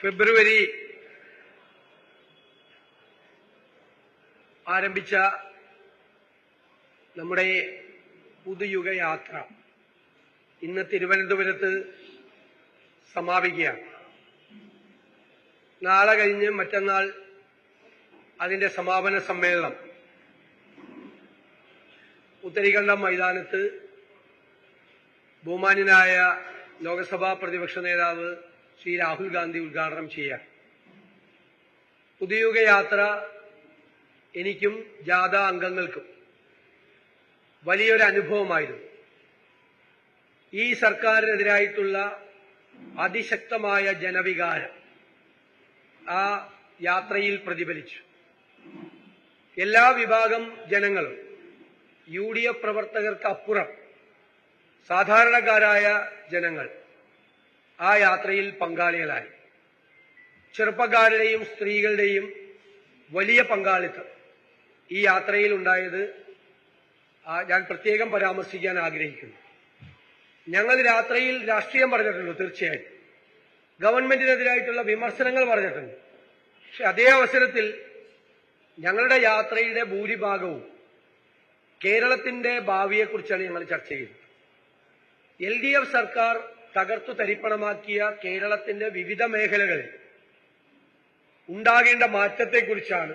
ഫെബ്രുവരി ആരംഭിച്ച നമ്മുടെ പുതുയുഗ യാത്ര ഇന്ന് തിരുവനന്തപുരത്ത് സമാപിക്കുകയാണ്. നാളെ കഴിഞ്ഞ് മറ്റന്നാൾ അതിന്റെ സമാപന സമ്മേളനം ഉത്തരീകണ്ഠം മൈതാനത്ത് ബഹുമാന്യനായ ലോക്സഭാ പ്രതിപക്ഷ നേതാവ് ശ്രീ രാഹുൽ ഗാന്ധി ഉദ്ഘാടനം ചെയ്യാൻ. പുതുയുഗ യാത്ര എനിക്കും ജാഥ അംഗങ്ങൾക്കും വലിയൊരു അനുഭവമായിരുന്നു. ഈ സർക്കാരിനെതിരായിട്ടുള്ള അതിശക്തമായ ജനവികാരം ആ യാത്രയിൽ പ്രതിഫലിച്ചു. എല്ലാ വിഭാഗം ജനങ്ങളും UDF പ്രവർത്തകർക്കപ്പുറം സാധാരണക്കാരായ ജനങ്ങൾ ആ യാത്രയിൽ പങ്കാളികളായി. ചെറുപ്പക്കാരുടെയും സ്ത്രീകളുടെയും വലിയ പങ്കാളിത്തം ഈ യാത്രയിൽ ഉണ്ടായത് ഞാൻ പ്രത്യേകം പരാമർശിക്കാൻ ആഗ്രഹിക്കുന്നു. ഞങ്ങൾ യാത്രയിൽ രാഷ്ട്രീയം പറഞ്ഞിട്ടുണ്ട്, തീർച്ചയായിട്ടും ഗവൺമെന്റിനെതിരായിട്ടുള്ള വിമർശനങ്ങൾ പറഞ്ഞിട്ടുണ്ട്. പക്ഷെ അതേ അവസരത്തിൽ ഞങ്ങളുടെ യാത്രയുടെ ഭൂരിഭാഗവും കേരളത്തിന്റെ ഭാവിയെക്കുറിച്ചാണ് ഞങ്ങൾ ചർച്ച ചെയ്തത്. LDF സർക്കാർ തകർത്തു തരിപ്പണമാക്കിയ കേരളത്തിന്റെ വിവിധ മേഖലകളിൽ ഉണ്ടാകേണ്ട മാറ്റത്തെക്കുറിച്ചാണ്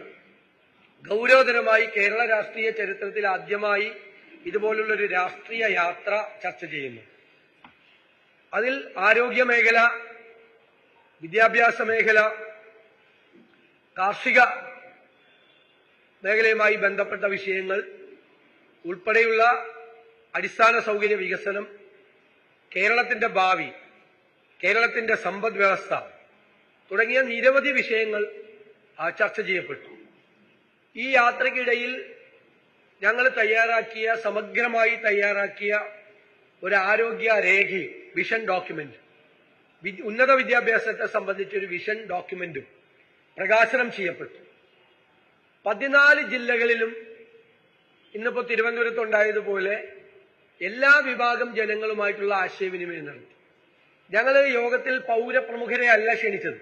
ഗൗരവതരമായി കേരള രാഷ്ട്രീയ ചരിത്രത്തിൽ ആദ്യമായി ഇതുപോലുള്ളൊരു രാഷ്ട്രീയ യാത്ര ചർച്ച ചെയ്യുന്നത്. അതിൽ ആരോഗ്യ മേഖല, വിദ്യാഭ്യാസ മേഖല, കാർഷിക മേഖലയുമായി ബന്ധപ്പെട്ട വിഷയങ്ങൾ ഉൾപ്പെടെയുള്ള അടിസ്ഥാന സൗകര്യ വികസനം, കേരളത്തിന്റെ ഭാവി, കേരളത്തിന്റെ സമ്പദ് വ്യവസ്ഥ തുടങ്ങിയ നിരവധി വിഷയങ്ങൾ ചർച്ച ചെയ്യപ്പെട്ടു. ഈ യാത്രയ്ക്കിടയിൽ ഞങ്ങൾ സമഗ്രമായി തയ്യാറാക്കിയ ഒരു ആരോഗ്യ രേഖയും വിഷൻ ഡോക്യുമെന്റ്, ഉന്നത വിദ്യാഭ്യാസത്തെ സംബന്ധിച്ചൊരു വിഷൻ ഡോക്യുമെന്റും പ്രകാശനം ചെയ്യപ്പെട്ടു. 14 ജില്ലകളിലും ഇന്നിപ്പോ തിരുവനന്തപുരത്തുണ്ടായതുപോലെ എല്ലാ വിഭാഗം ജനങ്ങളുമായിട്ടുള്ള ആശയവിനിമയം നടത്തി. ഞങ്ങൾ യോഗത്തിൽ പൗരപ്രമുഖരെ അല്ല ക്ഷണിച്ചത്.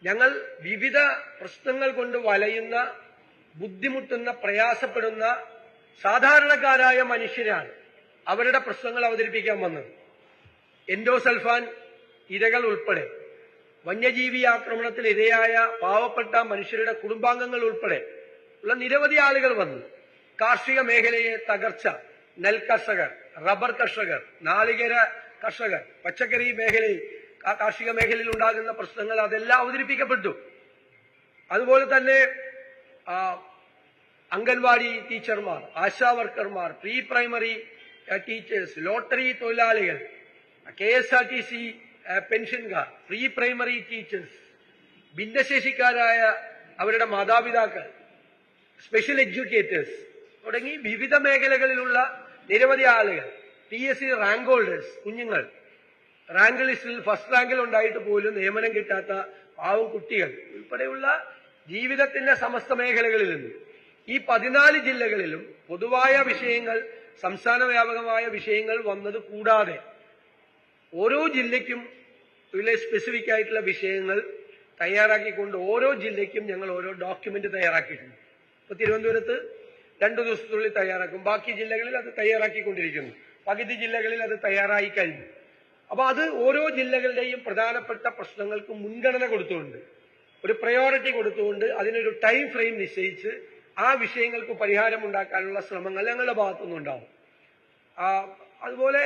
ഞങ്ങൾ വിവിധ പ്രശ്നങ്ങൾ കൊണ്ട് വലയുന്ന, ബുദ്ധിമുട്ടുന്ന, പ്രയാസപ്പെടുന്ന സാധാരണക്കാരായ മനുഷ്യരാണ് അവരുടെ പ്രശ്നങ്ങൾ അവതരിപ്പിക്കാൻ വന്നത്. എൻഡോസൾഫാൻ ഇരകൾ ഉൾപ്പെടെ, വന്യജീവി ആക്രമണത്തിൽ ഇരയായ പാവപ്പെട്ട മനുഷ്യരുടെ കുടുംബാംഗങ്ങൾ ഉൾപ്പെടെ ഉള്ള നിരവധി ആളുകൾ വന്നു. കാർഷിക മേഖലയെ തകർച്ച, നെൽ കർഷകർ, റബ്ബർ കർഷകർ, നാളികേര കർഷകർ, പച്ചക്കറി മേഖലയിൽ, കാർഷിക മേഖലയിൽ ഉണ്ടാകുന്ന പ്രശ്നങ്ങൾ അതെല്ലാം അവതരിപ്പിക്കപ്പെട്ടു. അതുപോലെ തന്നെ അംഗൻവാടി ടീച്ചർമാർ, ആശാ വർക്കർമാർ, പ്രീ പ്രൈമറി ടീച്ചേഴ്സ്, ലോട്ടറി തൊഴിലാളികൾ, KSRTC പെൻഷൻകാർ, പ്രീ പ്രൈമറി ടീച്ചേഴ്സ്, ഭിന്നശേഷിക്കാരായ അവരുടെ മാതാപിതാക്കൾ, സ്പെഷ്യൽ എഡ്യൂക്കേറ്റേഴ്സ് തുടങ്ങി വിവിധ മേഖലകളിലുള്ള നിരവധി ആളുകൾ, PSC റാങ്ക് ഹോൾഡേഴ്സ്, കുഞ്ഞുങ്ങൾ, റാങ്ക് ലിസ്റ്റിൽ ഫസ്റ്റ് റാങ്കിൽ ഉണ്ടായിട്ട് പോലും നിയമനം കിട്ടാത്ത പാവം കുട്ടികൾ ഉൾപ്പെടെയുള്ള ജീവിതത്തിന്റെ സമസ്ത മേഖലകളിൽ നിന്ന് ഈ 14 ജില്ലകളിലും പൊതുവായ വിഷയങ്ങൾ, സംസ്ഥാന വ്യാപകമായ വിഷയങ്ങൾ വന്നത് കൂടാതെ ഓരോ ജില്ലയ്ക്കും സ്പെസിഫിക് ആയിട്ടുള്ള വിഷയങ്ങൾ തയ്യാറാക്കിക്കൊണ്ട് ഓരോ ജില്ലയ്ക്കും ഞങ്ങൾ ഓരോ ഡോക്യുമെന്റ് തയ്യാറാക്കിയിട്ടുണ്ട്. ഇപ്പൊ തിരുവനന്തപുരത്ത് 2 ദിവസത്തിനുള്ളിൽ തയ്യാറാക്കും. ബാക്കി ജില്ലകളിൽ അത് തയ്യാറാക്കിക്കൊണ്ടിരിക്കുന്നു. പകുതി ജില്ലകളിൽ അത് തയ്യാറായി കഴിഞ്ഞു. അപ്പൊ അത് ഓരോ ജില്ലകളുടെയും പ്രധാനപ്പെട്ട പ്രശ്നങ്ങൾക്ക് മുൻഗണന കൊടുത്തുകൊണ്ട്, ഒരു പ്രയോറിറ്റി കൊടുത്തുകൊണ്ട്, അതിനൊരു ടൈം ഫ്രെയിം നിശ്ചയിച്ച് ആ വിഷയങ്ങൾക്ക് പരിഹാരം ഉണ്ടാക്കാനുള്ള ശ്രമങ്ങൾ ഞങ്ങളുടെ ഭാഗത്തുനിന്നുണ്ടാവും. അതുപോലെ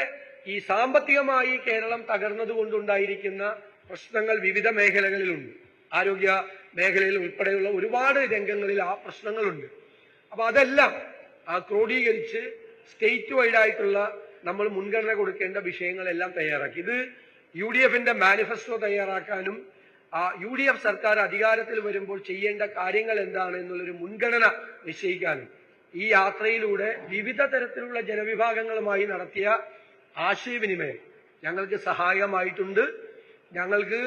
ഈ സാമ്പത്തികമായി കേരളം തകർന്നതുകൊണ്ടുണ്ടായിരിക്കുന്ന പ്രശ്നങ്ങൾ വിവിധ മേഖലകളിലുണ്ട്. ആരോഗ്യ മേഖലയിൽ ഉൾപ്പെടെയുള്ള ഒരുപാട് രംഗങ്ങളിൽ ആ പ്രശ്നങ്ങളുണ്ട്. അപ്പൊ അതെല്ലാം ക്രോഡീകരിച്ച് സ്റ്റേറ്റ് വൈഡായിട്ടുള്ള നമ്മൾ മുൻഗണന കൊടുക്കേണ്ട വിഷയങ്ങളെല്ലാം തയ്യാറാക്കി. ഇത് UDFന്റെ മാനിഫെസ്റ്റോ തയ്യാറാക്കാനും UDF സർക്കാർ അധികാരത്തിൽ വരുമ്പോൾ ചെയ്യേണ്ട കാര്യങ്ങൾ എന്താണ് എന്നുള്ളൊരു മുൻഗണന നിശ്ചയിക്കാനും ഈ യാത്രയിലൂടെ വിവിധ തരത്തിലുള്ള ജനവിഭാഗങ്ങളുമായി നടത്തിയ ആശയവിനിമയം ഞങ്ങൾക്ക് സഹായകമായിട്ടുണ്ട്. ഞങ്ങൾക്ക്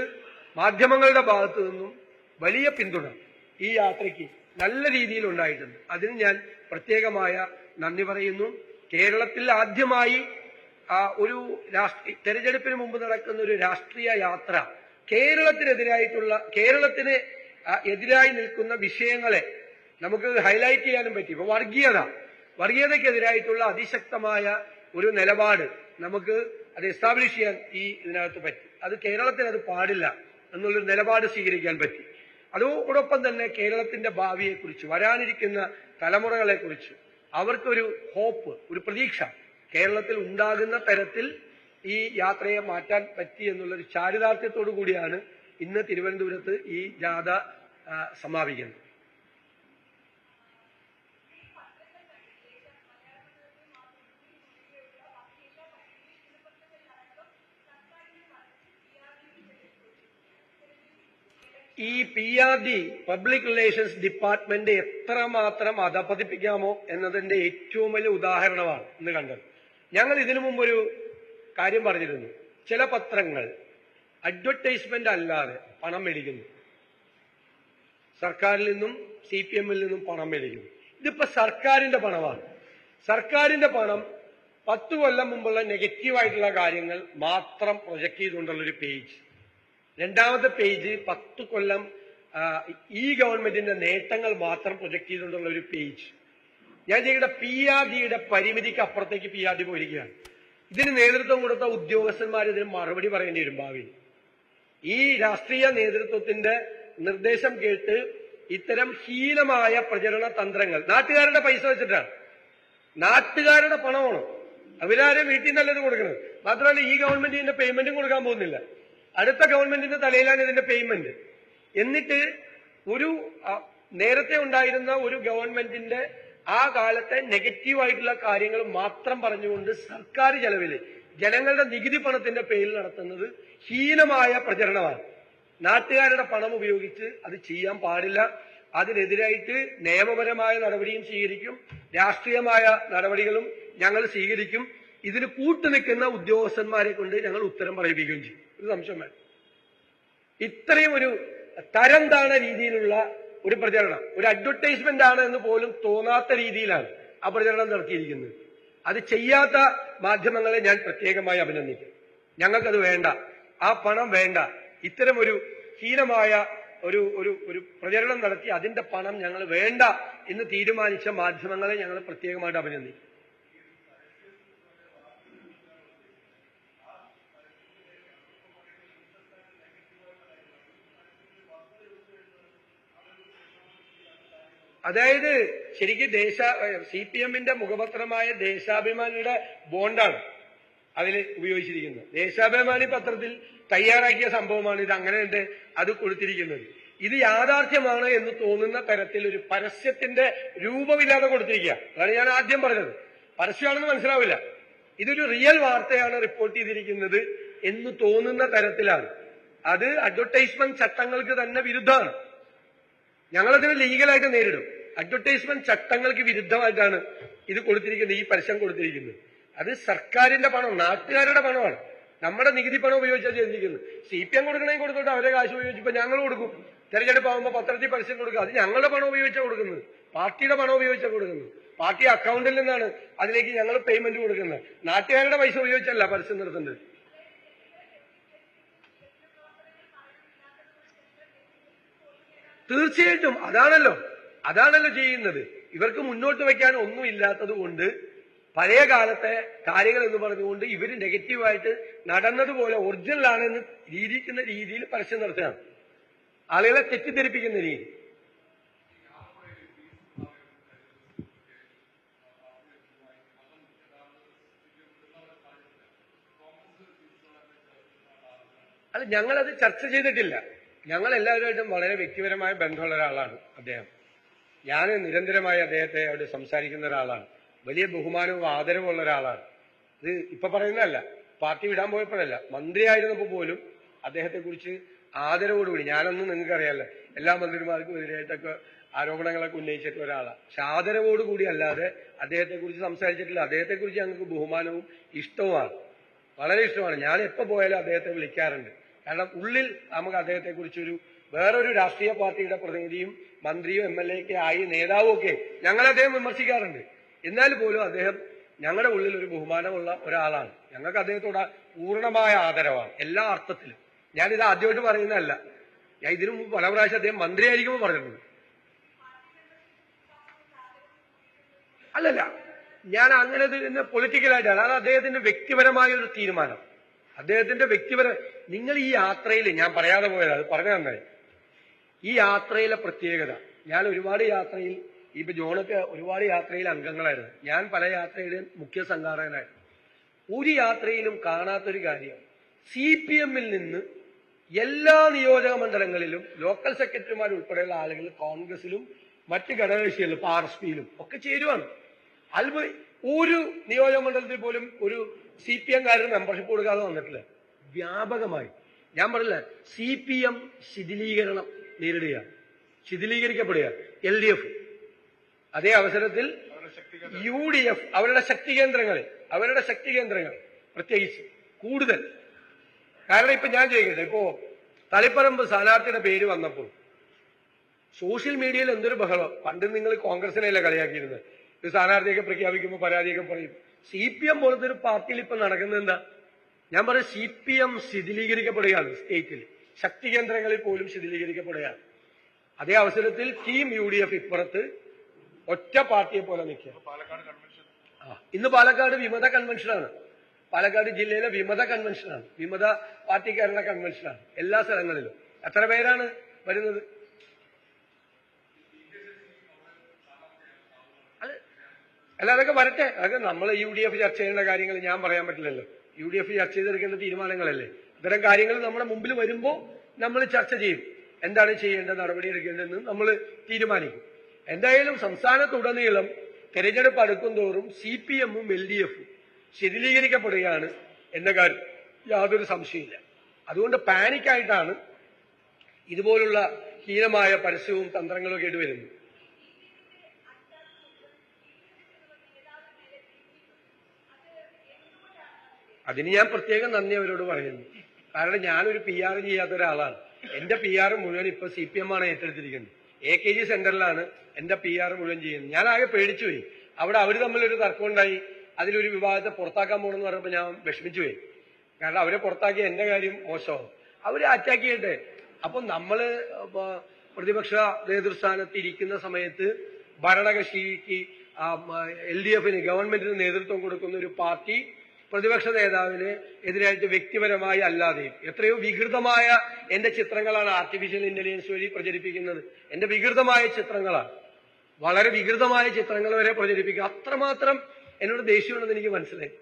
മാധ്യമങ്ങളുടെ ഭാഗത്തു നിന്നും വലിയ പിന്തുണ ഈ യാത്രയ്ക്ക് നല്ല രീതിയിൽ ഉണ്ടായിട്ടുണ്ട്. അതിന് ഞാൻ പ്രത്യേകമായ നന്ദി പറയുന്നു. കേരളത്തിൽ ആദ്യമായി ഒരു തെരഞ്ഞെടുപ്പിന് മുമ്പ് നടക്കുന്ന ഒരു രാഷ്ട്രീയ യാത്ര കേരളത്തിന് എതിരായി നിൽക്കുന്ന വിഷയങ്ങളെ നമുക്ക് ഹൈലൈറ്റ് ചെയ്യാനും പറ്റി. ഇപ്പൊ വർഗീയതയ്ക്കെതിരായിട്ടുള്ള അതിശക്തമായ ഒരു നിലപാട് നമുക്ക് അത് എസ്റ്റാബ്ലിഷ് ചെയ്യാൻ ഇതിനകത്ത് പറ്റി. അത് കേരളത്തിന് അത് പാടില്ല എന്നുള്ളൊരു നിലപാട് സ്വീകരിക്കാൻ പറ്റി. അതോടൊപ്പം തന്നെ കേരളത്തിന്റെ ഭാവിയെക്കുറിച്ച്, വരാനിരിക്കുന്ന തലമുറകളെക്കുറിച്ച് അവർക്കൊരു ഹോപ്പ്, ഒരു പ്രതീക്ഷ കേരളത്തിൽ ഉണ്ടാകുന്ന തരത്തിൽ ഈ യാത്രയെ മാറ്റാൻ പറ്റി എന്നുള്ളൊരു ചാരിതാർത്ഥ്യത്തോടു കൂടിയാണ് ഇന്ന് തിരുവനന്തപുരത്ത് ഈ ജാഥ സമാപിക്കുന്നത്. ഈ PRD പബ്ലിക് റിലേഷൻസ് ഡിപ്പാർട്ട്മെന്റ് എത്രമാത്രം അധപതിപ്പിക്കാമോ എന്നതിന്റെ ഏറ്റവും വലിയ ഉദാഹരണമാണ് ഇന്ന് കണ്ടത്. ഞങ്ങൾ ഇതിനു മുമ്പൊരു കാര്യം പറഞ്ഞിരുന്നു. ചില പത്രങ്ങൾ അഡ്വർടൈസ്മെന്റ് അല്ലാതെ പണം മേടിക്കുന്നു, സർക്കാരിൽ നിന്നും CPM-ൽ നിന്നും പണം മേടിക്കുന്നു. ഇതിപ്പോ സർക്കാരിന്റെ പണമാണ്. സർക്കാരിന്റെ പണം 10 കൊല്ലം മുമ്പുള്ള നെഗറ്റീവായിട്ടുള്ള കാര്യങ്ങൾ മാത്രം പ്രൊജക്ട് ചെയ്തുകൊണ്ടുള്ളൊരു പേജ്. രണ്ടാമത്തെ പേജ് 10 കൊല്ലം ഈ ഗവൺമെന്റിന്റെ നേട്ടങ്ങൾ മാത്രം പ്രൊജക്ട് ചെയ്തുകൊണ്ടുള്ള ഒരു പേജ്. ഞാൻ ചെയ്യേണ്ട PRDയുടെ പരിമിതിക്ക് അപ്പുറത്തേക്ക് PRD പോയിരിക്കുകയാണ്. ഇതിന് നേതൃത്വം കൊടുത്ത ഉദ്യോഗസ്ഥന്മാർ ഇതിന് മറുപടി പറയേണ്ടി വരും ഭാവിയിൽ. ഈ രാഷ്ട്രീയ നേതൃത്വത്തിന്റെ നിർദ്ദേശം കേട്ട് ഇത്തരം ഹീനമായ പ്രചരണ തന്ത്രങ്ങൾ നാട്ടുകാരുടെ പൈസ വെച്ചിട്ടാണ്, നാട്ടുകാരുടെ പണമാണ്. അവരാരും വീട്ടിൽ നിന്നല്ലത് കൊടുക്കുന്നത്. മാത്രമല്ല ഈ ഗവൺമെന്റ് ഇതിന്റെ പേയ്മെന്റും കൊടുക്കാൻ പോകുന്നില്ല. അടുത്ത ഗവൺമെന്റിന്റെ തലയിലാണ് ഇതിന്റെ പേയ്മെന്റ്. എന്നിട്ട് നേരത്തെ ഉണ്ടായിരുന്ന ഒരു ഗവൺമെന്റിന്റെ ആ കാലത്തെ നെഗറ്റീവായിട്ടുള്ള കാര്യങ്ങൾ മാത്രം പറഞ്ഞുകൊണ്ട് സർക്കാർ ചെലവിൽ ജനങ്ങളുടെ നികുതി പണത്തിന്റെ പേരിൽ നടത്തുന്നത് ഹീനമായ പ്രചരണമാണ്. നാട്ടുകാരുടെ പണം ഉപയോഗിച്ച് അത് ചെയ്യാൻ പാടില്ല. അതിനെതിരായിട്ട് നിയമപരമായ നടപടിയും സ്വീകരിക്കും, രാഷ്ട്രീയമായ നടപടികളും ഞങ്ങൾ സ്വീകരിക്കും. ഇതിന് കൂട്ടുനിൽക്കുന്ന ഉദ്യോഗസ്ഥന്മാരെ കൊണ്ട് ഞങ്ങൾ ഉത്തരം പറയിപ്പിക്കുകയും ചെയ്യും. ഒരു സംശയം വേണം. ഇത്രയും ഒരു തരം താണ രീതിയിലുള്ള ഒരു പ്രചരണം, ഒരു അഡ്വർടൈസ്മെന്റ് ആണ് എന്ന് പോലും തോന്നാത്ത രീതിയിലാണ് ആ പ്രചരണം നടത്തിയിരിക്കുന്നത്. അത് ചെയ്യാത്ത മാധ്യമങ്ങളെ ഞാൻ പ്രത്യേകമായി അഭിനന്ദിക്കും. ഞങ്ങൾക്കത് വേണ്ട, ആ പണം വേണ്ട. ഇത്തരം ഒരു ഹീനമായ ഒരു പ്രചരണം നടത്തി അതിന്റെ പണം ഞങ്ങൾ വേണ്ട എന്ന് തീരുമാനിച്ച മാധ്യമങ്ങളെ ഞങ്ങൾ പ്രത്യേകമായിട്ട് അഭിനന്ദിക്കും. അതായത് ശരിക്കും CPM-ന്റെ മുഖപത്രമായ ദേശാഭിമാനിയുടെ ബോണ്ടാണ് അതിൽ ഉപയോഗിച്ചിരിക്കുന്നത്. ദേശാഭിമാനി പത്രത്തിൽ തയ്യാറാക്കിയ സംഭവമാണ് ഇത്. അങ്ങനെയുണ്ട് അത് കൊടുത്തിരിക്കുന്നത്. ഇത് യാഥാർത്ഥ്യമാണ് എന്ന് തോന്നുന്ന തരത്തിൽ ഒരു പരസ്യത്തിന്റെ രൂപമില്ലാതെ കൊടുത്തിരിക്കുക. അതാണ് ഞാൻ ആദ്യം പറഞ്ഞത്. പരസ്യമാണെന്ന് മനസ്സിലാവില്ല. ഇതൊരു റിയൽ വാർത്തയാണ് റിപ്പോർട്ട് ചെയ്തിരിക്കുന്നത് എന്ന് തോന്നുന്ന തരത്തിലാണ്. അത് അഡ്വർടൈസ്മെന്റ് ചട്ടങ്ങൾക്ക് തന്നെ വിരുദ്ധമാണ്. ഞങ്ങളതിന് ലീഗലായിട്ട് നേരിടും. അഡ്വർടൈസ്മെന്റ് ചട്ടങ്ങൾക്ക് വിരുദ്ധമായിട്ടാണ് ഇത് കൊടുത്തിരിക്കുന്നത്, ഈ പരസ്യം കൊടുത്തിരിക്കുന്നത്. അത് സർക്കാരിന്റെ പണം, നാട്ടുകാരുടെ പണമാണ്. നമ്മുടെ നികുതി പണം ഉപയോഗിച്ചാണ് ചെയ്തിരിക്കുന്നത്. CPM കൊടുക്കണമെങ്കിൽ കൊടുത്തോട്ട് അവരെ കാശ് ഉപയോഗിച്ചപ്പോ ഞങ്ങൾ കൊടുക്കും. തെരഞ്ഞെടുപ്പ് ആകുമ്പോൾ പത്രത്തിൽ പരസ്യം കൊടുക്കുക. അത് ഞങ്ങളുടെ പണം ഉപയോഗിച്ചാണ് കൊടുക്കുന്നത്, പാർട്ടിയുടെ പണം ഉപയോഗിച്ചാണ് കൊടുക്കുന്നത്. പാർട്ടി അക്കൗണ്ടിൽ നിന്നാണ് അതിലേക്ക് ഞങ്ങൾ പേയ്മെന്റ് കൊടുക്കുന്നത്. നാട്ടുകാരുടെ പൈസ ഉപയോഗിച്ചല്ല പരസ്യം നടത്തുന്നത്. തീർച്ചയായിട്ടും അതാണല്ലോ ചെയ്യുന്നത്. ഇവർക്ക് മുന്നോട്ട് വയ്ക്കാൻ ഒന്നും ഇല്ലാത്തത് കൊണ്ട് പഴയ കാലത്തെ കാര്യങ്ങൾ എന്ന് പറഞ്ഞുകൊണ്ട് ഇവര് നെഗറ്റീവായിട്ട് നടന്നതുപോലെ ഒറിജിനൽ ആണെന്ന് ഇരിക്കുന്ന രീതിയിൽ പരസ്യം നടത്തുകയാണ്, ആളുകളെ തെറ്റിദ്ധരിപ്പിക്കുന്ന രീതി. അല്ല, ഞങ്ങളത് ചർച്ച ചെയ്തിട്ടില്ല. ഞങ്ങൾ എല്ലാവരുമായിട്ടും വളരെ വ്യക്തിപരമായ ബന്ധമുള്ള ഒരാളാണ് അദ്ദേഹം. ഞാൻ നിരന്തരമായി അദ്ദേഹത്തെ അവിടെ സംസാരിക്കുന്ന ഒരാളാണ്. വലിയ ബഹുമാനവും ആദരവും ഉള്ള ഒരാളാണ്. ഇത് ഇപ്പൊ പറയുന്നതല്ല, പാർട്ടി വിടാൻ പോയപ്പോഴല്ല, മന്ത്രിയായിരുന്നപ്പോൾ പോലും അദ്ദേഹത്തെക്കുറിച്ച് ആദരവോടുകൂടി, ഞാനൊന്നും നിങ്ങൾക്കറിയാമല്ലോ, എല്ലാ മന്ത്രിമാർക്കും എതിരായിട്ടൊക്കെ ആരോപണങ്ങളൊക്കെ ഉന്നയിച്ചിട്ടുള്ള ഒരാളാണ്. പക്ഷെ ആദരവോടുകൂടി അല്ലാതെ അദ്ദേഹത്തെക്കുറിച്ച് സംസാരിച്ചിട്ടില്ല. അദ്ദേഹത്തെക്കുറിച്ച് ഞങ്ങൾക്ക് ബഹുമാനവും ഇഷ്ടവുമാണ്, വളരെ ഇഷ്ടമാണ്. ഞാൻ എപ്പോൾ പോയാലും അദ്ദേഹത്തെ വിളിക്കാറുണ്ട്. കാരണം ഉള്ളിൽ നമുക്ക് അദ്ദേഹത്തെക്കുറിച്ചൊരു വേറൊരു രാഷ്ട്രീയ പാർട്ടിയുടെ പ്രതിനിധിയും മന്ത്രിയും MLA ഒക്കെ ആയി നേതാവും ഒക്കെ ഞങ്ങൾ അദ്ദേഹം വിമർശിക്കാറുണ്ട്. എന്നാൽ പോലും അദ്ദേഹം ഞങ്ങളുടെ ഉള്ളിൽ ഒരു ബഹുമാനമുള്ള ഒരാളാണ്. ഞങ്ങൾക്ക് അദ്ദേഹത്തോട് പൂർണ്ണമായ ആദരവാണ് എല്ലാ അർത്ഥത്തിലും. ഞാനിത് ആദ്യമായിട്ട് പറയുന്നതല്ല. ഞാൻ ഇതിനു മുമ്പ് പല പ്രാവശ്യം അദ്ദേഹം മന്ത്രിയായിരിക്കുമ്പോൾ പറഞ്ഞിട്ടുണ്ട്. അല്ലല്ല, ഞാൻ അങ്ങനെ തന്നെ പൊളിറ്റിക്കലായിട്ടാണ്. അത് അദ്ദേഹത്തിന്റെ വ്യക്തിപരമായ ഒരു തീരുമാനം. അദ്ദേഹത്തിന്റെ നിങ്ങൾ ഈ യാത്രയിൽ, ഞാൻ പറയാതെ പോയത് അത് പറഞ്ഞു തന്നായി, ഈ യാത്രയിലെ പ്രത്യേകത, ഞാൻ ഒരുപാട് യാത്രയിൽ, ഇപ്പൊ ജോണൊക്കെ ഒരുപാട് യാത്രയിൽ അംഗങ്ങളായിരുന്നു, ഞാൻ പല യാത്രയുടെയും മുഖ്യ സംഘാടകനായിരുന്നു. ഒരു യാത്രയിലും കാണാത്തൊരു കാര്യം, CPM-ൽ നിന്ന് എല്ലാ നിയോജക മണ്ഡലങ്ങളിലും ലോക്കൽ സെക്രട്ടറിമാർ ഉൾപ്പെടെയുള്ള ആളുകൾ കോൺഗ്രസിലും മറ്റ് ഘടകകക്ഷികളിലും RSPയിലും ഒക്കെ ചേരുവാണ്. ഒരു നിയോജക മണ്ഡലത്തിൽ പോലും ഒരു CPM-കാരന് മെമ്പർഷിപ്പ് കൊടുക്കാതെ വന്നിട്ടില്ല. വ്യാപകമായി ഞാൻ പറഞ്ഞില്ല, CPM ശിഥിലീകരണം നേരിടുകയാണ്, ശിഥിലീകരിക്കപ്പെടുക. LDF അതേ അവസരത്തിൽ UDF അവരുടെ ശക്തി കേന്ദ്രങ്ങൾ പ്രത്യേകിച്ച് കൂടുതൽ. കാരണം ഇപ്പൊ ഞാൻ ചോദിക്കട്ടെ, ഇപ്പോ തളിപ്പറമ്പ് സ്ഥാനാർത്ഥിയുടെ പേര് വന്നപ്പോൾ സോഷ്യൽ മീഡിയയിൽ എന്തൊരു ബഹളം. പണ്ട് നിങ്ങൾ കോൺഗ്രസിനെയല്ലേ കളിയാക്കിയിരുന്നത്, ഒരു സ്ഥാനാർത്ഥിയൊക്കെ പ്രഖ്യാപിക്കുമ്പോൾ പരാതിയൊക്കെ പറയും. CPM പോലത്തെ ഒരു പാർട്ടിയിൽ ഇപ്പൊ നടക്കുന്നത് എന്താ? ഞാൻ പറയും, CPM ശിഥിലീകരിക്കപ്പെടുകയാണ്. സ്റ്റേറ്റിൽ ശക്തി കേന്ദ്രങ്ങളിൽ പോലും ശിഥിലീകരിക്കപ്പെടുകയാണ്. അതേ അവസരത്തിൽ ടീം UDF ഇപ്പുറത്ത് ഒറ്റ പാർട്ടിയെ പോലെ നിൽക്കുക. ഇന്ന് പാലക്കാട് വിമത കൺവെൻഷനാണ്. പാലക്കാട് ജില്ലയിലെ വിമത കൺവെൻഷനാണ്, വിമത പാർട്ടിക്കാരുടെ കൺവെൻഷനാണ് എല്ലാ സ്ഥലങ്ങളിലും. എത്ര പേരാണ് വരുന്നത്? അല്ല, അതൊക്കെ വരട്ടെ. അതൊക്കെ നമ്മൾ UDF ചർച്ച ചെയ്യേണ്ട കാര്യങ്ങൾ ഞാൻ പറയാൻ പറ്റില്ലല്ലോ. UDF ചർച്ച ചെയ്തെടുക്കേണ്ട തീരുമാനങ്ങളല്ലേ. ഇത്തരം കാര്യങ്ങൾ നമ്മുടെ മുമ്പിൽ വരുമ്പോൾ നമ്മൾ ചർച്ച ചെയ്യും. എന്താണ് ചെയ്യേണ്ടത്, നടപടി എടുക്കേണ്ടതെന്ന് നമ്മൾ തീരുമാനിക്കും. എന്തായാലും സംസ്ഥാനത്തുടനീളം തെരഞ്ഞെടുപ്പ് അടുക്കും തോറും CPM-ഉം LDF-ഉം ശിഥിലീകരിക്കപ്പെടുകയാണ് എന്ന കാര്യം യാതൊരു സംശയമില്ല. അതുകൊണ്ട് പാനിക്കായിട്ടാണ് ഇതുപോലുള്ള ഹീനമായ പരസ്യവും തന്ത്രങ്ങളും ഒക്കെ ആയിട്ട് വരുന്നത്. അതിന് ഞാൻ പ്രത്യേകം നന്ദി അവരോട് പറയുന്നു. കാരണം ഞാനൊരു PR ചെയ്യാത്ത ഒരാളാണ്. എന്റെ PR മുഴുവൻ ഇപ്പൊ CPM-ആണ് ഏറ്റെടുത്തിരിക്കുന്നത്. AKG സെന്ററിലാണ് എന്റെ PR മുഴുവൻ ചെയ്യുന്നത്. ഞാൻ ആകെ പേടിച്ചുപോയി. അവിടെ അവർ തമ്മിലൊരു തർക്കമുണ്ടായി, അതിലൊരു വിഭാഗത്തെ പുറത്താക്കാൻ പോകണമെന്ന് പറഞ്ഞപ്പോൾ ഞാൻ വിഷമിച്ചുപോയി. കാരണം അവരെ പുറത്താക്കിയ എന്റെ കാര്യം മോശമാവും, അവരെ അറ്റാക്ക് ചെയ്യട്ടെ. അപ്പൊ നമ്മള് പ്രതിപക്ഷ നേതൃസ്ഥാനത്ത് ഇരിക്കുന്ന സമയത്ത് ഭരണകക്ഷിക്ക് LDF-ന് ഗവൺമെന്റിന് നേതൃത്വം കൊടുക്കുന്ന ഒരു പാർട്ടി പ്രതിപക്ഷ നേതാവിന് എതിരായിട്ട് വ്യക്തിപരമായി അല്ലാതെയും എത്രയോ വികൃതമായ എന്റെ ചിത്രങ്ങളാണ് ആർട്ടിഫിഷ്യൽ ഇന്റലിജൻസ് വഴി പ്രചരിപ്പിക്കുന്നത്. എന്റെ വികൃതമായ ചിത്രങ്ങളാണ്, വളരെ വികൃതമായ ചിത്രങ്ങൾ വരെ പ്രചരിപ്പിക്കുക. അത്രമാത്രം എന്നോട് ദേഷ്യമുണ്ടെന്ന് എനിക്ക് മനസ്സിലായി.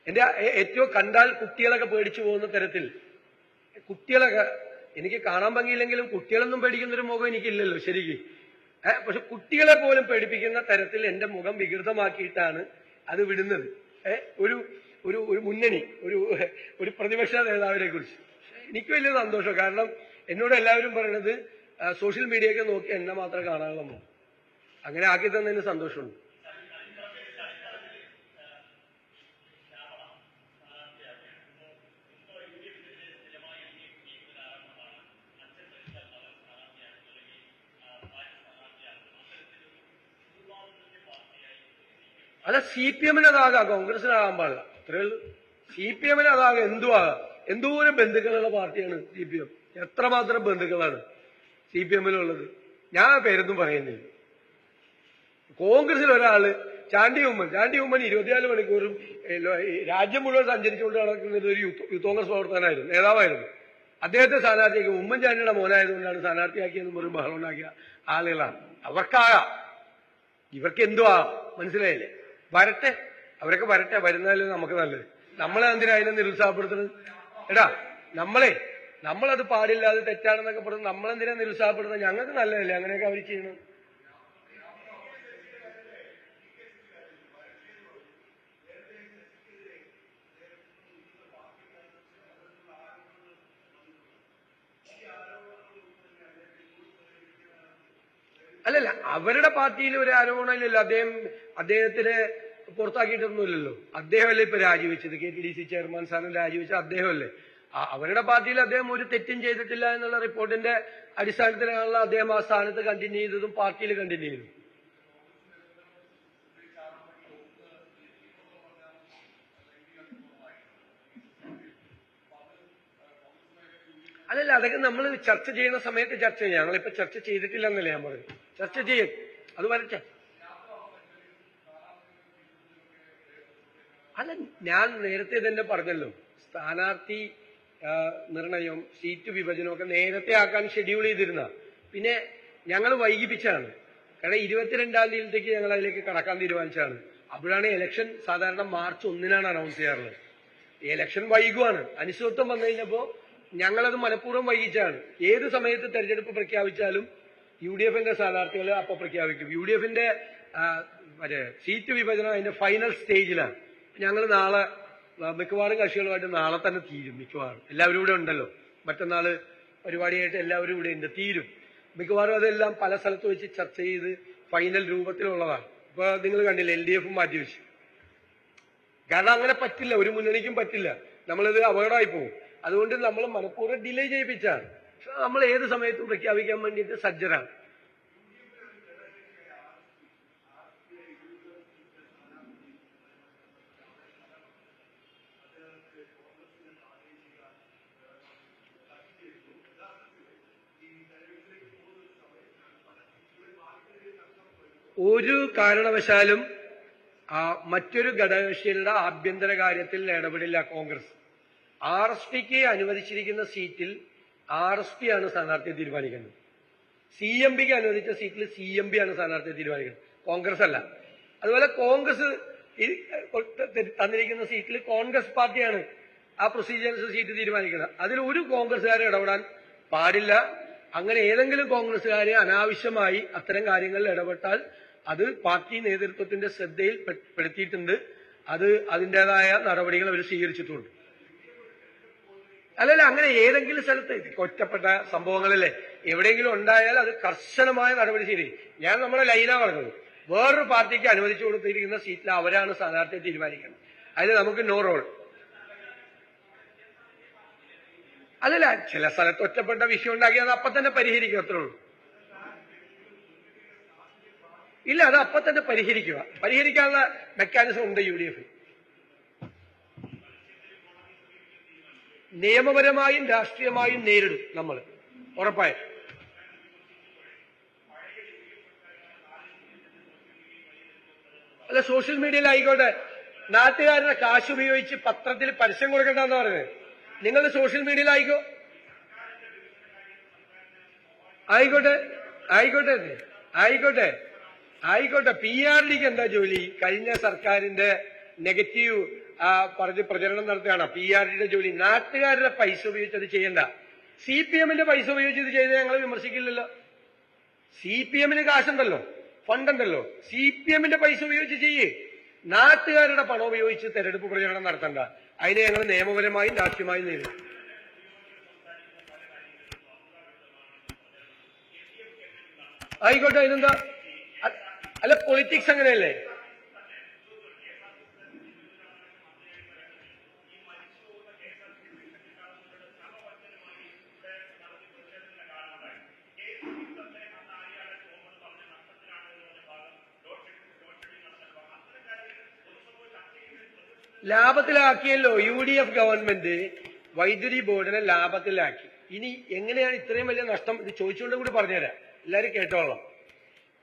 എന്റെ ഏറ്റവും കണ്ടാൽ കുട്ടികളൊക്കെ പേടിച്ചു പോകുന്ന തരത്തിൽ, കുട്ടികളൊക്കെ എനിക്ക് കാണാൻ ഭംഗിയില്ലെങ്കിലും കുട്ടികളൊന്നും പേടിക്കുന്നൊരു മുഖം എനിക്കില്ലല്ലോ ശരിക്കും. പക്ഷെ കുട്ടികളെ പോലും പേടിപ്പിക്കുന്ന തരത്തിൽ എന്റെ മുഖം വികൃതമാക്കിയിട്ടാണ് അത് വിടുന്നത്. ഒരു ഒരു ഒരു മുന്നണി, ഒരു പ്രതിപക്ഷ നേതാവിനെ കുറിച്ച് എനിക്ക് വലിയ സന്തോഷം. കാരണം എന്നോട് എല്ലാവരും പറയണത് സോഷ്യൽ മീഡിയയൊക്കെ നോക്കി എന്നെ മാത്രം കാണാനുള്ള, അങ്ങനെ ആക്കി തന്നതിന് സന്തോഷമുണ്ട്. അല്ല, CPM-ന് അതാകാം, കോൺഗ്രസിനാകാൻ പാടില്ല, അത്രേ ഉള്ളൂ. CPM-ന് അതാകാം, എന്തുവാകാം. എന്തോരം ബന്ധുക്കളുള്ള പാർട്ടിയാണ് CPM. എത്രമാത്രം ബന്ധുക്കളാണ് CPM-ലുള്ളത്. ഞാൻ പേരൊന്നും പറയുന്നില്ല. കോൺഗ്രസിൽ ഒരാള് ചാണ്ടി ഉമ്മൻ 24 മണിക്കൂറും രാജ്യം മുഴുവൻ സഞ്ചരിച്ചുകൊണ്ട് നടക്കുന്നത് ഒരു യൂത്ത് കോൺഗ്രസ് പ്രവർത്തകനായിരുന്നു, നേതാവായിരുന്നു. അദ്ദേഹത്തെ സ്ഥാനാർത്ഥിയാക്കി ഉമ്മൻചാണ്ടിയുടെ മോനായതുകൊണ്ടാണ് സ്ഥാനാർത്ഥിയാക്കിയെന്ന് പറഞ്ഞ് ബഹളം ഉണ്ടാക്കിയ ആളുകളാണ്. അവർക്കാകാം, ഇവർക്ക് എന്തുവാ മനസ്സിലായില്ലേ? വരട്ടെ, അവരൊക്കെ വരട്ടെ, വരുന്നതല്ലേ നമുക്ക് നല്ലത്. നമ്മളെ എന്തിനാ അതിനെ നിരുത്സാഹപ്പെടുത്തുന്നത്? എടാ, നമ്മളത് പാടില്ല, അത് തെറ്റാണെന്നൊക്കെ പറഞ്ഞ് നമ്മളെന്തിനാ നിരുത്സാഹപ്പെടുന്നത്? ഞങ്ങൾക്ക് നല്ലതല്ലേ അങ്ങനെയൊക്കെ അവർ ചെയ്യണം. അല്ലല്ല, അവരുടെ പാർട്ടിയിൽ ഒരു ആരോപണമില്ലല്ലോ. അദ്ദേഹത്തിനെ പുറത്താക്കിയിട്ടൊന്നുമില്ലല്ലോ. അദ്ദേഹമല്ലേ ഇപ്പൊ രാജിവെച്ചത്, KTDC ചെയർമാൻ സ്ഥാനം രാജിവെച്ച അദ്ദേഹമല്ലേ. അവരുടെ പാർട്ടിയിൽ അദ്ദേഹം ഒരു തെറ്റും ചെയ്തിട്ടില്ല എന്നുള്ള റിപ്പോർട്ടിന്റെ അടിസ്ഥാനത്തിലാണല്ലോ അദ്ദേഹം ആ സ്ഥാനത്ത് കണ്ടിന്യൂ ചെയ്തതും പാർട്ടിയിൽ കണ്ടിന്യൂ ചെയ്തു. അല്ലല്ല, അതൊക്കെ നമ്മൾ ചർച്ച ചെയ്യുന്ന സമയത്ത് ചർച്ച ചെയ്യാം. ഞങ്ങളിപ്പോ ചർച്ച ചെയ്തിട്ടില്ലെന്നല്ലേ ഞാൻ പറഞ്ഞു. ചർച്ച ചെയ്യും, അത് വരട്ടെ. അല്ല, ഞാൻ നേരത്തെ തന്നെ പറഞ്ഞല്ലോ, സ്ഥാനാർത്ഥി നിർണയം, സീറ്റ് വിഭജനമൊക്കെ നേരത്തെ ആക്കാൻ ഷെഡ്യൂൾ ചെയ്തിരുന്ന. പിന്നെ ഞങ്ങൾ വൈകിപ്പിച്ചാണ്. കാരണം 22-ാം തീയതിയിലേക്ക് ഞങ്ങൾ അതിലേക്ക് കടക്കാൻ തീരുമാനിച്ചാണ്. അപ്പോഴാണ് ഇലക്ഷൻ സാധാരണ മാർച്ച് 1-നാണ് അനൗൺസ് ചെയ്യാറുള്ളത്. ഇലക്ഷൻ വൈകുവാണ്. അനിശ്ചിതത്വം വന്നു കഴിഞ്ഞപ്പോൾ ഞങ്ങളത് മനഃപൂർവ്വം വൈകിച്ചാണ്. ഏത് സമയത്ത് തെരഞ്ഞെടുപ്പ് പ്രഖ്യാപിച്ചാലും UDF-ന്റെ സ്ഥാനാർത്ഥികൾ അപ്പോൾ പ്രഖ്യാപിക്കും. UDF-ന്റെ മറ്റേ സീറ്റ് വിഭജനം അതിന്റെ ഫൈനൽ സ്റ്റേജിലാണ്. ഞങ്ങൾ നാളെ മിക്കവാറും കക്ഷികളുമായിട്ട് നാളെ തന്നെ തീരും. മിക്കവാറും എല്ലാവരും ഇവിടെ ഉണ്ടല്ലോ. മറ്റന്നാള് പരിപാടിയായിട്ട് എല്ലാവരും ഇവിടെ ഉണ്ട്, തീരും. മിക്കവാറും അതെല്ലാം പല സ്ഥലത്ത് വെച്ച് ചർച്ച ചെയ്ത് ഫൈനൽ രൂപത്തിലുള്ളതാണ്. ഇപ്പൊ നിങ്ങൾ കണ്ടില്ല, LDF മാറ്റിവെച്ചു. കാരണം അങ്ങനെ പറ്റില്ല, ഒരു മുന്നണിക്കും പറ്റില്ല. നമ്മളിത് അപകടമായി പോകും. അതുകൊണ്ട് നമ്മൾ മനഃപൂർവ്വം ഡിലേ ചെയ്യിപ്പിച്ചാണ്. നമ്മൾ ഏത് സമയത്തും പ്രഖ്യാപിക്കാൻ വേണ്ടിയിട്ട് സജ്ജരാണ്. ഒരു കാരണവശാലും മറ്റൊരു ഘടകകക്ഷികളുടെ ആഭ്യന്തര കാര്യത്തിൽ ഇടപെടില്ല കോൺഗ്രസ്. RSPക്ക് അനുവദിച്ചിരിക്കുന്ന സീറ്റിൽ RSP ആണ് സ്ഥാനാർത്ഥിയെ തീരുമാനിക്കുന്നത്. CMPക്ക് അനുവദിച്ച സീറ്റിൽ CMP ആണ് സ്ഥാനാർത്ഥിയെ തീരുമാനിക്കുന്നത്, കോൺഗ്രസ് അല്ല. അതുപോലെ കോൺഗ്രസ് തന്നിരിക്കുന്ന സീറ്റിൽ കോൺഗ്രസ് പാർട്ടിയാണ് ആ പ്രൊസീജിയേഴ്സ് സീറ്റ് തീരുമാനിക്കുന്നത്. അതിൽ ഒരു കോൺഗ്രസ്സുകാരെ ഇടപെടാൻ പാടില്ല. അങ്ങനെ ഏതെങ്കിലും കോൺഗ്രസ്സുകാരെ അനാവശ്യമായി അത്തരം കാര്യങ്ങളിൽ ഇടപെട്ടാൽ അത് പാർട്ടി നേതൃത്വത്തിന്റെ ശ്രദ്ധയിൽ പെടുത്തിയിട്ടുണ്ട്. അത് അതിൻ്റെതായ നടപടികൾ അവർ സ്വീകരിച്ചിട്ടുണ്ട്. അല്ലല്ല, അങ്ങനെ ഏതെങ്കിലും സ്ഥലത്ത് ഒറ്റപ്പെട്ട സംഭവങ്ങളിലെ എവിടെയെങ്കിലും ഉണ്ടായാൽ അത് കർശനമായ നടപടി സ്വീകരിക്കും. ഞാൻ നമ്മുടെ ലൈനാ പറഞ്ഞത്, വേറൊരു പാർട്ടിക്ക് അനുവദിച്ചു കൊടുത്തിരിക്കുന്ന സീറ്റിൽ അവരാണ് സ്ഥാനാർത്ഥിയെ തീരുമാനിക്കുന്നത്. അതിൽ നമുക്ക് നോ റോൾ. അല്ലല്ല, ചില സ്ഥലത്ത് ഒറ്റപ്പെട്ട വിഷയം ഉണ്ടാക്കി അത് അപ്പൊ തന്നെ പരിഹരിക്കുക, അത്രേ ഉള്ളൂ. ഇല്ല, അത് അപ്പൊ തന്നെ പരിഹരിക്കുക. പരിഹരിക്കാനുള്ള മെക്കാനിസം ഉണ്ട് UDF. നിയമപരമായും രാഷ്ട്രീയമായും നേരിടും നമ്മൾ, ഉറപ്പായും. അല്ല, സോഷ്യൽ മീഡിയയിലായിക്കോട്ടെ, നാട്ടുകാരുടെ കാശ് ഉപയോഗിച്ച് പത്രത്തിൽ പരസ്യം കൊടുക്കണ്ടെന്ന് പറഞ്ഞത്. നിങ്ങൾ സോഷ്യൽ മീഡിയയിലായിക്കോ, ആയിക്കോട്ടെ ആയിക്കോട്ടെ ആയിക്കോട്ടെ ആയിക്കോട്ടെ. PRDക്ക് എന്താ ജോലി? കഴിഞ്ഞ സർക്കാരിന്റെ നെഗറ്റീവ് പറഞ്ഞ് പ്രചരണം നടത്തുകയാണ്. PRDയുടെ ജോലി നാട്ടുകാരുടെ പൈസ ഉപയോഗിച്ച് അത് ചെയ്യണ്ട. CPM-ന്റെ പൈസ ഉപയോഗിച്ച് ഇത് ചെയ്ത് ഞങ്ങൾ വിമർശിക്കില്ലല്ലോ. CPM-ന് കാശുണ്ടല്ലോ, ഫണ്ടുണ്ടല്ലോ. CPM-ന്റെ പൈസ ഉപയോഗിച്ച് ചെയ്യേ. നാട്ടുകാരുടെ പണം ഉപയോഗിച്ച് തെരഞ്ഞെടുപ്പ് പ്രചരണം നടത്തണ്ട. അതിനെ ഞങ്ങൾ നിയമപരമായും രാഷ്ട്രീയമായും നേരിടും. ആയിക്കോട്ടെ, അതിനെന്താ? അല്ല, പൊളിറ്റിക്സ് അങ്ങനെയല്ലേ? ലാഭത്തിലാക്കിയല്ലോ UDF ഗവൺമെന്റ്. വൈദ്യുതി ബോർഡിനെ ലാഭത്തിലാക്കി. ഇനി എങ്ങനെയാണ് ഇത്രയും വലിയ നഷ്ടം? ഇത് ചോദിച്ചുകൊണ്ട് കൂടി പറഞ്ഞുതരാം, എല്ലാവരും കേട്ടോളാം.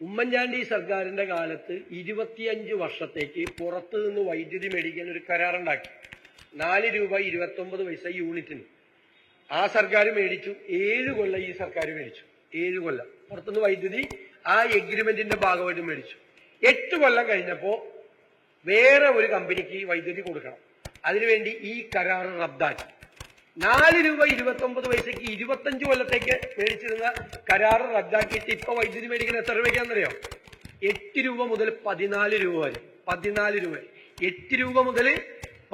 ഉമ്മൻചാണ്ടി സർക്കാരിന്റെ കാലത്ത് 25 വർഷത്തേക്ക് പുറത്തു നിന്ന് വൈദ്യുതി മേടിക്കാൻ ഒരു കരാറുണ്ടാക്കി. 4 രൂപ 29 പൈസ യൂണിറ്റിന്. ആ സർക്കാർ മേടിച്ചു. 7 കൊല്ലം ഈ സർക്കാർ മേടിച്ചു. 7 കൊല്ലം പുറത്തുനിന്ന് വൈദ്യുതി ആ എഗ്രിമെന്റിന്റെ ഭാഗമായിട്ട് മേടിച്ചു. 8 കൊല്ലം കഴിഞ്ഞപ്പോ വേറെ ഒരു കമ്പനിക്ക് വൈദ്യുതി കൊടുക്കണം. അതിനുവേണ്ടി ഈ കരാർ റദ്ദാക്കി. 4 രൂപ 29 പൈസക്ക് 25 കൊല്ലത്തേക്ക് മേടിച്ചിരുന്ന കരാർ റദ്ദാക്കിയിട്ട് ഇപ്പൊ വൈദ്യുതി മേടിക്കുന്ന എത്ര രൂപയ്ക്കാണെന്നറിയോ? 8 രൂപ മുതൽ 14 രൂപ വരെ. 14 രൂപ, 8 രൂപ മുതൽ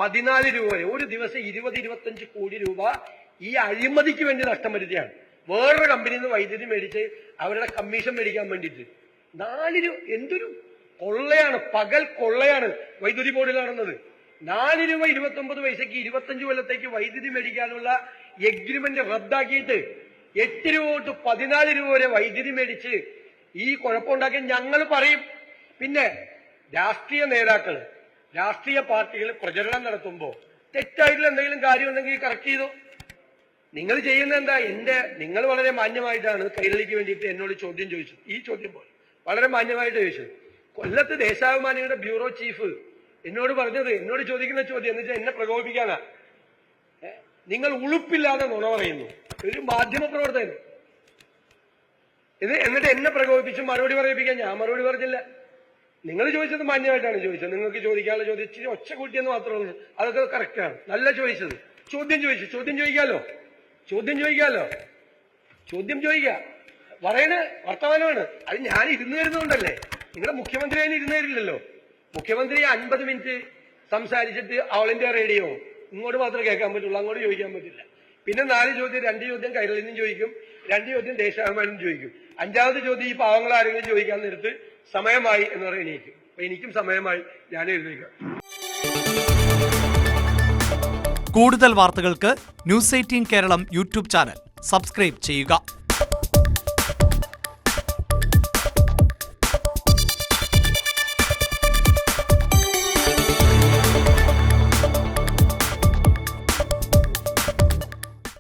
14 രൂപ വരെ. ഒരു ദിവസം 20-25 കോടി രൂപ ഈ അഴിമതിക്ക് വേണ്ടി നഷ്ടം വരുത്തിയാണ്. വേറൊരു കമ്പനിയിൽ നിന്ന് വൈദ്യുതി മേടിച്ച് അവരുടെ കമ്മീഷൻ മേടിക്കാൻ വേണ്ടിയിട്ട് 4 രൂപ. എന്തൊരു കൊള്ളയാണ്, പകൽ കൊള്ളയാണ് വൈദ്യുതി ബോർഡിൽ നടന്നത്. 4 രൂപ 29 പൈസക്ക് 25 കൊല്ലത്തേക്ക് വൈദ്യുതി മേടിക്കാനുള്ള എഗ്രിമെന്റ് റദ്ദാക്കിയിട്ട് 8 രൂപ തൊട്ട് 14 രൂപ വരെ വൈദ്യുതി മേടിച്ച് ഈ കുഴപ്പമുണ്ടാക്കി ഞങ്ങൾ പറയും. പിന്നെ രാഷ്ട്രീയ നേതാക്കൾ, രാഷ്ട്രീയ പാർട്ടികൾ പ്രചരണം നടത്തുമ്പോൾ തെറ്റായിട്ടുള്ള എന്തെങ്കിലും കാര്യം ഉണ്ടെങ്കിൽ കറക്റ്റ് ചെയ്തോ. നിങ്ങൾ ചെയ്യുന്ന എന്താ? നിങ്ങൾ വളരെ മാന്യമായിട്ടാണ് കൈരളിക്ക് വേണ്ടിയിട്ട് എന്നോട് ചോദ്യം ചോദിച്ചത്. ഈ ചോദ്യം പോലെ വളരെ മാന്യമായിട്ട് ചോദിച്ചത്. കൊല്ലത്ത് ദേശാഭിമാനിയുടെ ബ്യൂറോ ചീഫ് എന്നോട് പറഞ്ഞത്, എന്നോട് ചോദിക്കുന്ന ചോദ്യം എന്ന് വെച്ചാൽ എന്നെ പ്രകോപിപ്പിക്കാനാ. നിങ്ങൾ ഉളുപ്പില്ലാതെ നുണ പറയുന്നു. ഒരു മാധ്യമ പ്രവർത്തകൻ എന്നിട്ട് എന്നെ പ്രകോപിപ്പിച്ച് മറുപടി പറയിപ്പിക്കാൻ. ഞാൻ മറുപടി പറഞ്ഞില്ല. നിങ്ങൾ ചോദിച്ചത് മാന്യമായിട്ടാണ് ചോദിച്ചത്. നിങ്ങൾക്ക് ചോദിക്കാനുള്ള ചോദ്യം ഇച്ചിരി ഒച്ച കൂട്ടിയെന്ന് മാത്രമേ ഉള്ളൂ. അതൊക്കെ കറക്റ്റാണ്. നല്ല ചോദിച്ചത്. ചോദ്യം ചോദിക്കാലോ. ചോദ്യം ചോദിക്കുക പറയണ വർത്തമാനമാണ്. അത് ഞാൻ ഇരുന്ന് വരുന്നതുകൊണ്ടല്ലേ. നിങ്ങളുടെ മുഖ്യമന്ത്രി അതിന് ഇരുന്ന് തരില്ലല്ലോ. മുഖ്യമന്ത്രി 50 മിനിറ്റ് സംസാരിച്ചിട്ട് ഓൾ ഇന്ത്യ റേഡിയോ ഇങ്ങോട്ട് മാത്രമേ കേൾക്കാൻ പറ്റുള്ളൂ, അങ്ങോട്ട് ചോദിക്കാൻ പറ്റില്ല. പിന്നെ 4 ചോദ്യം, 2 ചോദ്യം കൈരളിനും ചോദിക്കും, 2 ചോദ്യം ദേശാഭിമാനിനും ചോദിക്കും. 5ാമത് ചോദ്യം ഈ പാവങ്ങൾ ആരെങ്കിലും ചോദിക്കാൻ നേരത്ത് സമയമായി എന്ന് പറയാൻ എനിക്കും. അപ്പൊ എനിക്കും സമയമായി, ഞാൻ എഴുന്നേക്കാം. കൂടുതൽ വാർത്തകൾക്ക് news 18 Keralam YouTube channel subscribe ചെയ്യുക.